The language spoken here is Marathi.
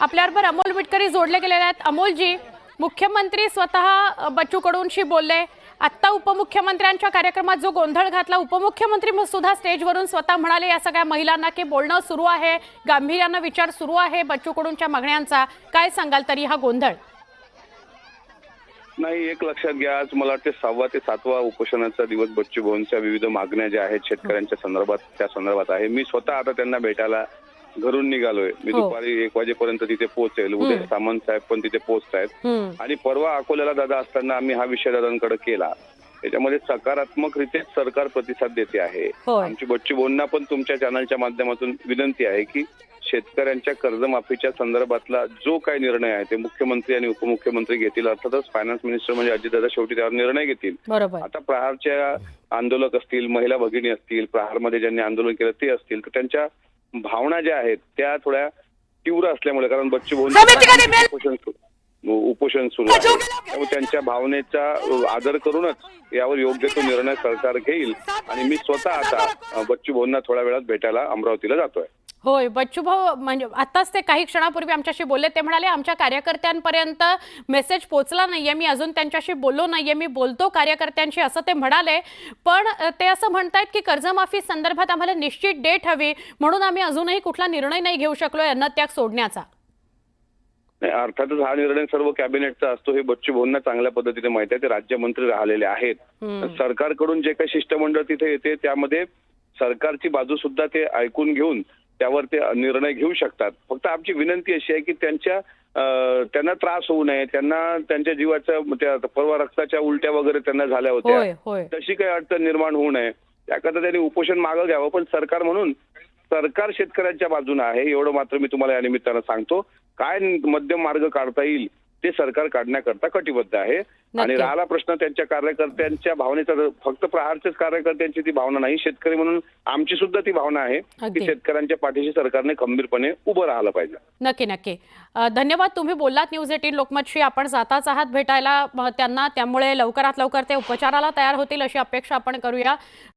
आपल्याबरोबर अमोल मिटकरी जोडले गेलेले आहेत। अमोलजी, मुख्यमंत्री स्वतः बच्चू कडूंशी बोलले। आत्ता उपमुख्यमंत्र्यांच्या कार्यक्रमात जो गोंधळ घातला, उपमुख्यमंत्री सुद्धा स्टेजवरून स्वतः म्हणाले या सगळ्या महिलांना की बोलणं सुरू आहे, गांभीर्यानं विचार सुरू आहे बच्चू कडूंच्या मागण्यांचा। काय सांगाल तरी हा गोंधळ? नाही, एक लक्षात घ्या, आज मला वाटते 6वा ते 7वा उपोषणाचा दिवस बच्चू कडूंच्या विविध मागण्या ज्या आहेत शेतकऱ्यांच्या संदर्भात त्या संदर्भात आहे। मी स्वतः आता त्यांना भेटायला घरून निघालोय। मी दुपारी 1 वाजेपर्यंत तिथे पोहोचेल। उद्या सामंत साहेब पण तिथे पोहोचतायत आणि परवा अकोल्याला दादा असताना आम्ही हा विषय दादांकडे केला। त्याच्यामध्ये सकारात्मकरित्या सरकार प्रतिसाद देते आहे। आमची बच्चू कडूंना पण तुमच्या चॅनलच्या माध्यमातून विनंती आहे की शेतकऱ्यांच्या कर्जमाफीच्या संदर्भातला जो काही निर्णय आहे ते मुख्यमंत्री आणि उपमुख्यमंत्री घेतील। अर्थातच फायनान्स मिनिस्टर म्हणजे अजितदादा शेवटी त्यावर निर्णय घेतील। आता प्रहारच्या आंदोलक असतील, महिला भगिनी असतील, प्रहारमध्ये ज्यांनी आंदोलन केलं ते असतील, तर त्यांच्या भावना ज्या आहेत त्या थोड्या तीव्र असल्यामुळे, कारण बच्चू उपोषण सुरू आहे, त्यामुळे त्यांच्या भावनेचा आदर करूनच यावर योग्य तो निर्णय सरकार घेईल। आणि मी स्वतः आता बच्चू कडूंना थोड्या वेळात भेटायला अमरावतीला जातोय। होय, बच्चू भाऊ म्हणजे आताच ते काही क्षणापूर्वी आमच्याशी बोलले। ते म्हणाले आमच्या कार्यकर्त्यांपर्यंत मेसेज पोहोचला नाहीये, मी अजून त्यांच्याशी बोललो नाहीये, मी बोलतो कार्यकर्त्यांशी असं ते म्हणाले। पण ते असं म्हणतायत की कर्जमाफी संदर्भात आम्हाला निश्चित डेट हवी, म्हणून आम्ही अजूनही कुठला निर्णय नाही घेऊ शकलो अन्नत्याग सोडण्याचा। अर्थातच हा निर्णय सर्व कॅबिनेटचा असतो, हे बच्चू कडूंना चांगल्या पद्धतीने माहिती आहे। ते राज्यमंत्री राहिलेले आहेत। सरकारकडून जे काही शिष्टमंडळ तिथे येते त्यामध्ये सरकारची बाजू सुद्धा ते ऐकून घेऊन त्यावर ते निर्णय घेऊ शकतात। फक्त आमची विनंती अशी आहे की त्यांना त्रास होऊ नये, त्यांना त्यांच्या जीवाच्या परवा रक्ताच्या उलट्या वगैरे त्यांना झाल्या होत्या, तशी काही अडचण निर्माण होऊ नये त्याकरता त्यांनी उपोषण मागे घ्यावं। पण सरकार म्हणून सरकार शेतकऱ्यांच्या बाजूने आहे, एवढं मात्र मी तुम्हाला या निमित्तानं सांगतो। काय मध्यम मार्ग काढता येईल ते सरकार काढण्याकरता कटिबद्ध आहे। आणि राहिला प्रश्न त्यांच्या कार्यकर्त्यांच्या भावनेचा, फक्त प्रहारच्याच कार्यकर्त्यांची ती भावना नाही, शेतकरी म्हणून आमची सुद्धा ती भावना आहे की शेतकऱ्यांच्या पाठीशी सरकारने खंबीरपणे उभं राहायला पाहिजे। नक्की नक्की धन्यवाद, तुम्ही बोललात न्यूज 18 लोकमतशी। आपण जाताच आहात भेटायला त्यांना, त्यामुळे लवकरात लवकर ते उपचाराला तयार होतील अशी अपेक्षा आपण करूया।